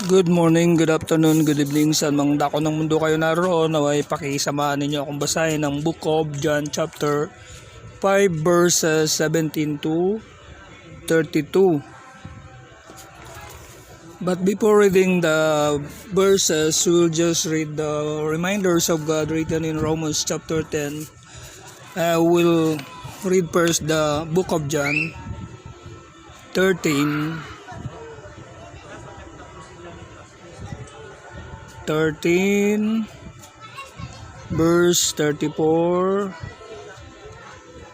Good morning, good afternoon, good evening sa mga dako ng mundo kayo naroon. Naway pakisamahan ninyo akong basahin ng Book of John chapter 5 verses 17 to 32. But before reading the verses, we'll just read the reminders of God written in Romans chapter 10. We'll read first the Book of John 13 verse 34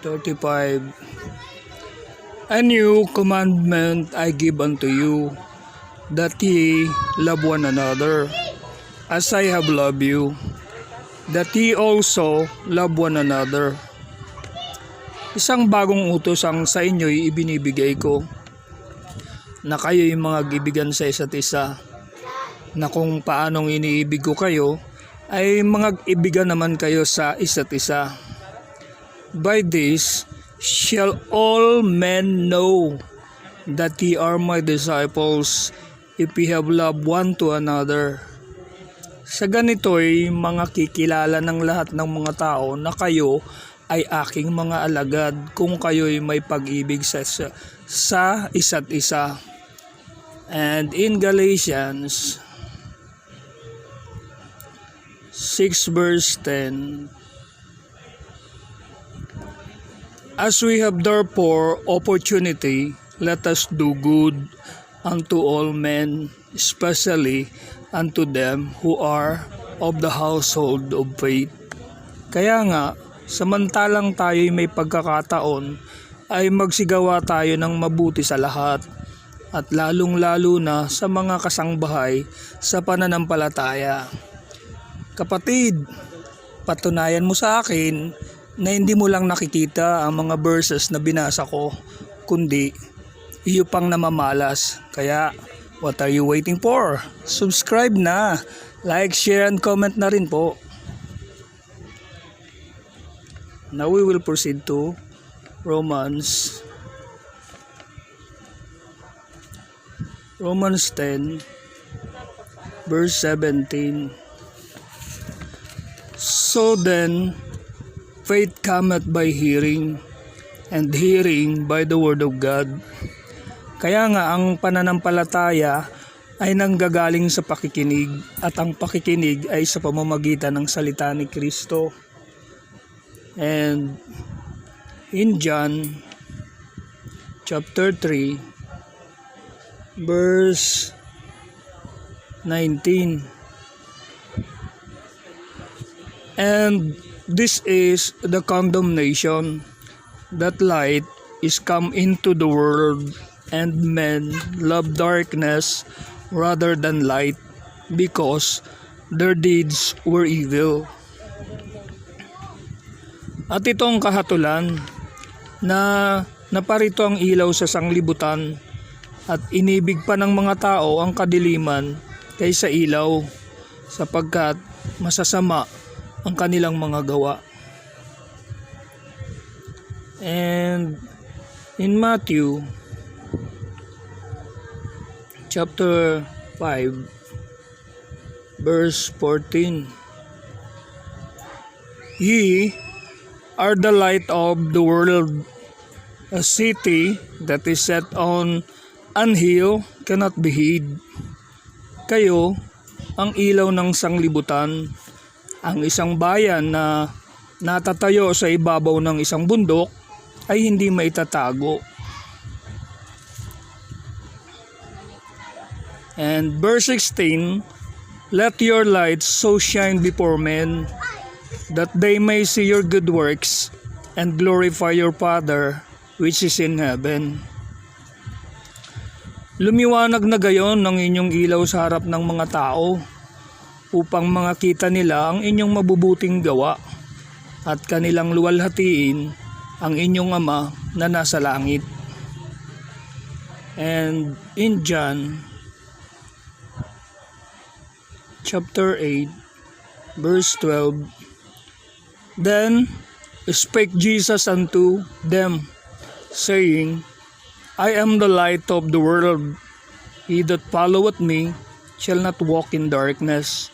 35. A new commandment I give unto you, that ye love one another, as I have loved you, that ye also love one another. Isang bagong utos ang sa inyo'y ibinibigay ko, na kayo'y mga gibigan sa isa't isa, na kung paanong iniibig ko kayo ay mga ibigan naman kayo sa isa't isa. By this shall all men know that ye are my disciples, if ye have love one to another. Sa ganito'y mga kikilala ng lahat ng mga tao na kayo ay aking mga alagad, kung kayo'y may pag-ibig sa isa't isa. And in Galatians 6 verse 10, as we have therefore opportunity, let us do good unto all men, especially unto them who are of the household of faith. Kaya nga, samantalang tayo'y may pagkakataon, ay magsigawa tayo ng mabuti sa lahat, at lalong-lalo na sa mga kasangbahay sa pananampalataya. Kapatid, patunayan mo sa akin na hindi mo lang nakikita ang mga verses na binasa ko, kundi iyo pang namamalas. Kaya, what are you waiting for? Subscribe na, like, share, and comment na rin po. Now we will proceed to Romans 10 verse 17. So then, faith cometh by hearing, and hearing by the word of God. Kaya nga ang pananampalataya ay nanggagaling sa pakikinig, at ang pakikinig ay sa pamamagitan ng salita ni Kristo. And in John chapter 3 verse 19, and this is the condemnation, that light is come into the world, and men love darkness rather than light, because their deeds were evil. At itong kahatulan na naparito ang ilaw sa sanglibutan, at inibig pa ng mga tao ang kadiliman kaysa ilaw, sapagkat masasama ang kanilang mga gawa. And in Matthew chapter 5 verse 14, ye are the light of the world. A city that is set on an hill cannot be hid. Kayo ang ilaw ng sanglibutan. Ang isang bayan na natatayo sa ibabaw ng isang bundok ay hindi maitatago. And verse 16, let your light so shine before men, that they may see your good works and glorify your Father which is in heaven. Lumiwanag na gayon ng inyong ilaw sa harap ng mga tao, upang makita nila ang inyong mabubuting gawa, at kanilang luwalhatiin ang inyong Ama na nasa langit. And in John chapter 8 verse 12, then spake Jesus unto them, saying, I am the light of the world. He that followeth me shall not walk in darkness,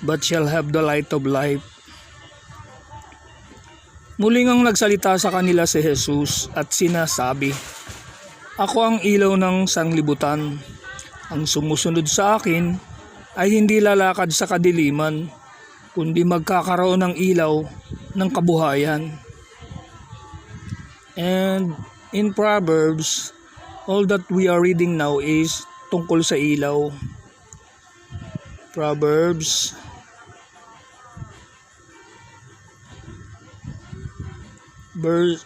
but shall have the light of life. Muling ang nagsalita sa kanila si Jesus at sinasabi, Ako ang ilaw ng sanglibutan. Ang sumusunod sa akin ay hindi lalakad sa kadiliman, kundi magkakaroon ng ilaw ng kabuhayan. And in Proverbs, all that we are reading now is tungkol sa ilaw. Proverbs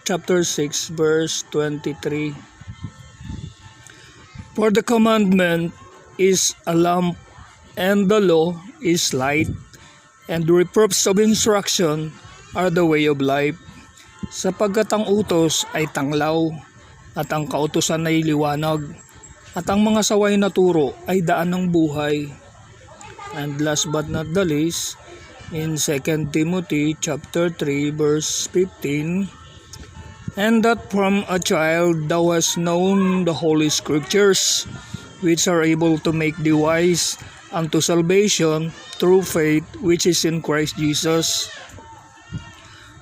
chapter 6 verse 23. For the commandment is a lamp, and the law is light, and the reproofs of instruction are the way of life. Sapagkat ang utos ay tanglaw, at ang kautusan ay liwanag, at ang mga saway na turo ay daan ng buhay. And last but not the least, in 2 Timothy chapter 3 verse 15, And that from a child thou hast known the holy scriptures, which are able to make thee wise unto salvation through faith which is in Christ Jesus.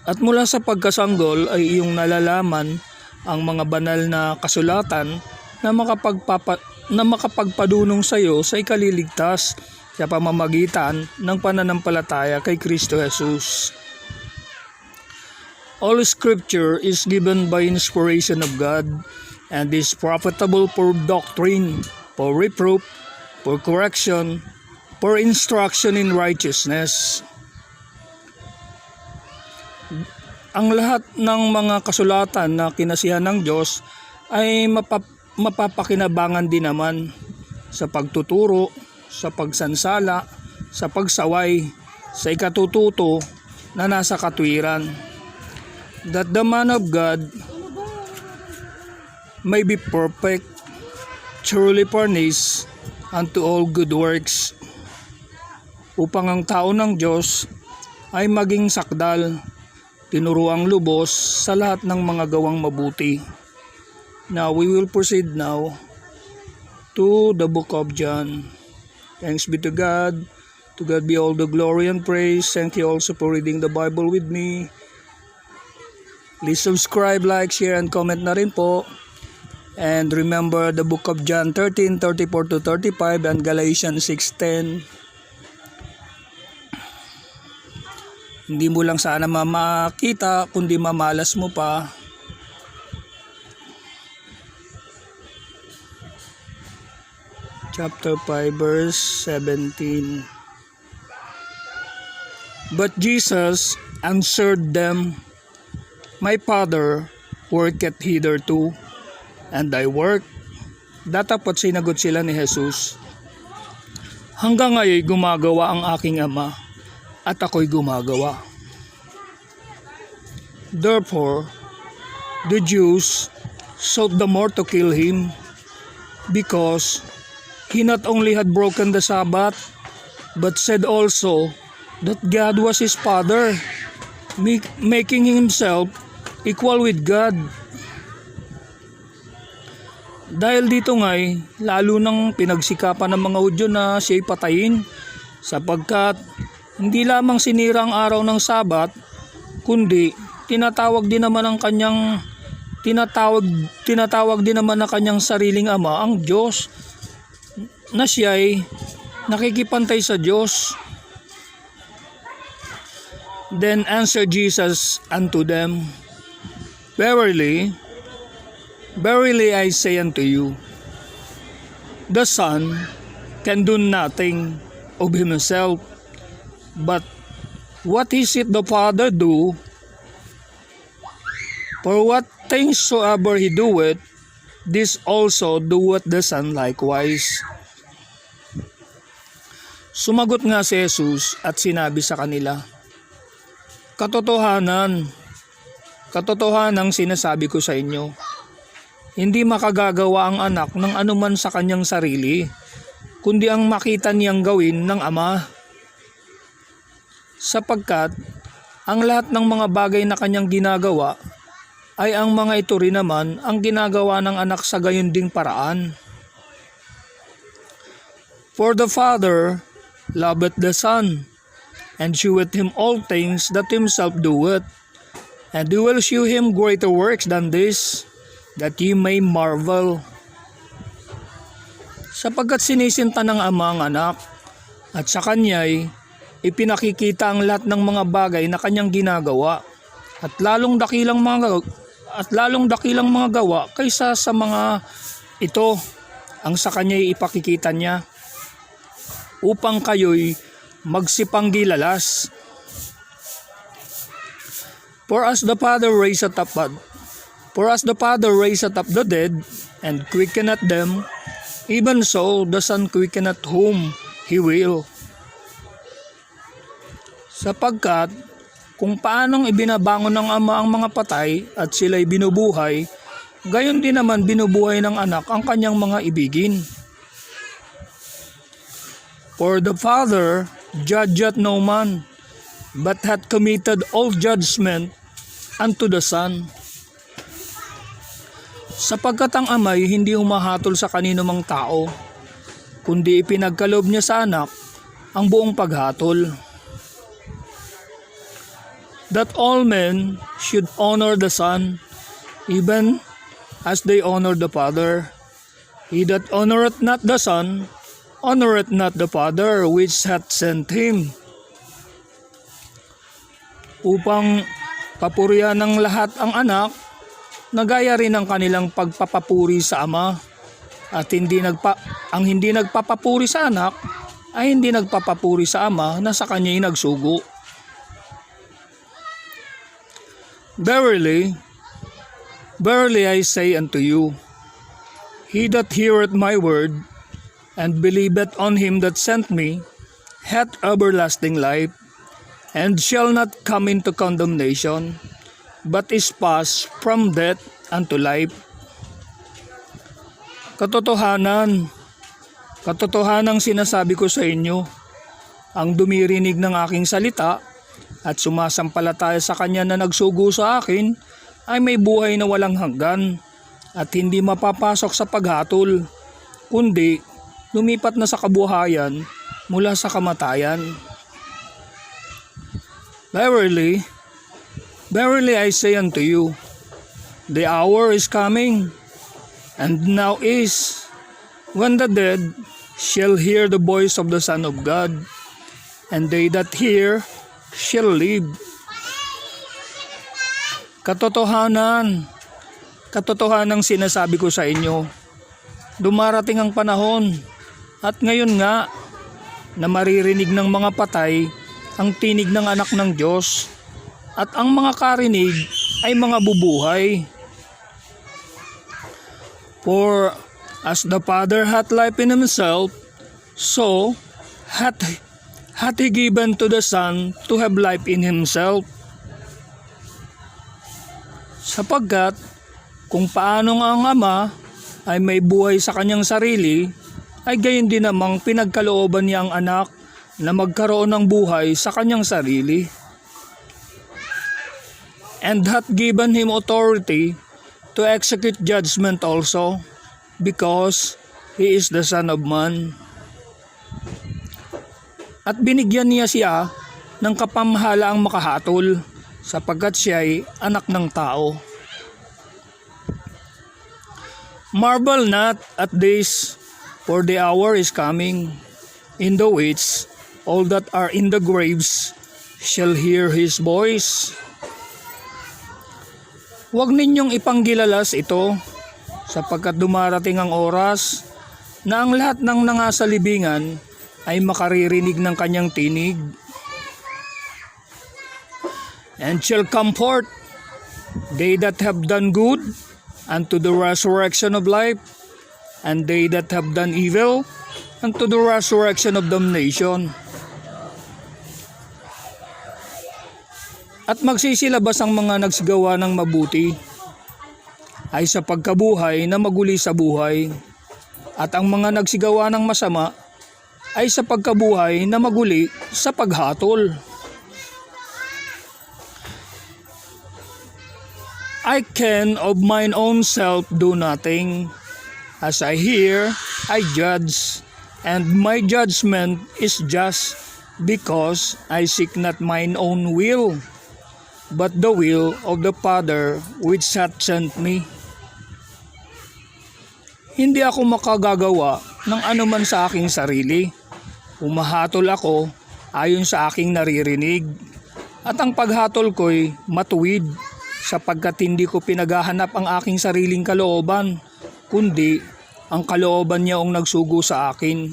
At mula sa pagkasanggol ay iyong nalalaman ang mga banal na kasulatan na makapagpadunong sa iyo sa ikaliligtas sa pamamagitan ng pananampalataya kay Kristo Jesus. All scripture is given by inspiration of God and is profitable for doctrine, for reproof, for correction, for instruction in righteousness. Ang lahat ng mga kasulatan na kinasihan ng Diyos ay mapapakinabangan din naman sa pagtuturo, sa pagsansala, sa pagsaway, sa ikatututo na nasa katwiran, that the man of God may be perfect, truly furnished unto all good works, upang ang tao ng Diyos ay maging sakdal, tinuruang lubos sa lahat ng mga gawang mabuti. Now we will proceed now to the book of John. Thanks be to God. To God be all the glory and praise. Thank you also for reading the Bible with me. Please subscribe, like, share, and comment na rin po. And remember the book of John 13:34-35 and Galatians 6:10. Hindi mo lang sana makita, kundi mamalas mo pa. Chapter 5 verse 17. But Jesus answered them, My Father worketh hitherto, and I work. Datapot sinagot sila ni Jesus, Hanggang ngayon gumagawa ang aking Ama, at ako'y gumagawa. Therefore, the Jews sought the more to kill him, because he not only had broken the Sabbath, but said also that God was his Father, making himself equal with God. Dahil dito nga'y lalo nang pinagsikapan ng mga Hudyo na siya'y patayin, sapagkat hindi lamang sinira ang araw ng Sabat, kundi tinatawag din naman ng kanyang sariling Ama ang Diyos, na siya'y nakikipantay sa Diyos. Then answered Jesus unto them, Verily, verily I say unto you, the Son can do nothing of himself, but what he seeth the Father do. For what things soever he doeth, this also doeth the Son likewise. Sumagot nga si Jesus at sinabi sa kanila, Katotohanang sinasabi ko sa inyo, hindi makagagawa ang anak ng anuman sa kanyang sarili, kundi ang makita niyang gawin ng Ama. Sapagkat ang lahat ng mga bagay na kanyang ginagawa ay ang mga ito rin naman ang ginagawa ng anak sa gayon ding paraan. For the Father loveth the Son, and sheweth him all things that himself doeth. And he will shew him greater works than this, that ye may marvel. Sapagkat sinisinta ng Ama ang anak, at sa kanya'y ipinakikita ang lahat ng mga bagay na kanyang ginagawa, at lalong dakilang mga gawa kaysa sa mga ito ang sa kanya'y ipakikita niya, upang kayo'y magsipanggilalas. For as the Father raiseth up the dead and quickeneth them, even so the Son quickeneth whom He will. Sapagkat kung paanong ibinabangon ng Ama ang mga patay at sila'y binubuhay, gayon din naman binubuhay ng Anak ang kanyang mga ibigin. For the Father judgeth no man, but hath committed all judgment unto the Son. Sapagkat ang Ama'y hindi humahatol sa kanino mang tao, kundi ipinagkaloob niya sa Anak ang buong paghatol. That all men should honor the Son, even as they honor the Father. He that honoreth not the Son, honoreth not the Father which hath sent him. Upang papurihan ng lahat ang Anak, na gaya rin ang kanilang pagpapapuri sa Ama, at ang hindi nagpapapuri sa Anak ay hindi nagpapapuri sa Ama na sa kanya'y nagsugo. Verily, verily I say unto you, he that heareth my word, and believeth on him that sent me, hath everlasting life, and shall not come into condemnation, but is passed from death unto life. Katotohanang sinasabi ko sa inyo, ang dumirinig ng aking salita at sumasampalataya sa kanya na nagsugo sa akin ay may buhay na walang hanggan at hindi mapapasok sa paghatol, kundi lumipat na sa kabuhayan mula sa kamatayan. Verily, verily I say unto you, the hour is coming, and now is, when the dead shall hear the voice of the Son of God, and they that hear shall live. Katotohanang sinasabi ko sa inyo, dumarating ang panahon, at ngayon nga, na maririnig ng mga patay ang tinig ng Anak ng Diyos, at ang mga karinig ay mga bubuhay. For as the Father hath life in himself, so hath He given to the Son to have life in himself. Sapagkat kung paanong ang Ama ay may buhay sa kanyang sarili, ay gayon din namang pinagkalooban niya ang Anak na magkaroon ng buhay sa kanyang sarili. And hath given him authority to execute judgment also, because he is the Son of Man. At binigyan niya siya ng kapamahalaang makahatol, sapagkat siya'y anak ng tao. Marvel not at this, for the hour is coming, in the which all that are in the graves shall hear his voice. Huwag ninyong ipanggilalas ito, sapagkat dumarating ang oras na ang lahat ng nangasalibingan ay makaririnig ng kanyang tinig, and shall come forth they that have done good unto the resurrection of life, and they that have done evil unto the resurrection of damnation. At magsisilabas ang mga nagsigawa ng mabuti ay sa pagkabuhay na maguli sa buhay, at ang mga nagsigawa ng masama ay sa pagkabuhay na maguli sa paghatol. I can of mine own self do nothing. As I hear, I judge, And my judgment is just because I seek not mine own will, but the will of the Father which hath sent me. Hindi ako makagagawa ng anuman sa aking sarili. Humahatol ako ayon sa aking naririnig. At ang paghatol ko'y matuwid sapagkat hindi ko pinaghahanap ang aking sariling kalooban, kundi ang kalooban niya ang nagsugo sa akin.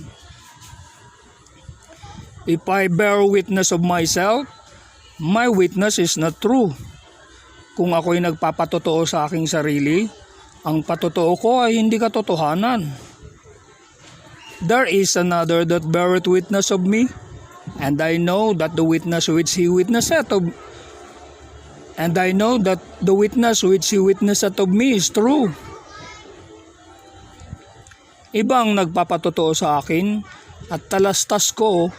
If I bear witness of myself, my witness is not true. Kung ako'y nagpapatotoo sa aking sarili, ang patotoo ko ay hindi katotohanan. There is another that beareth witness of me, and I know that the witness which he witnesseth of me is true. Ibang nagpapatotoo sa akin at talastas ko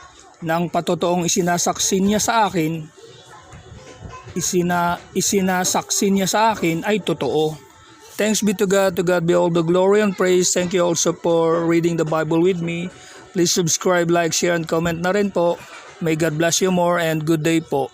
na ang patotoong isinasaksi niya sa akin ay totoo. Thanks be to God be all the glory and praise. Thank you also for reading the Bible with me. Please subscribe, like, share, and comment na rin po. May God bless you more and good day po.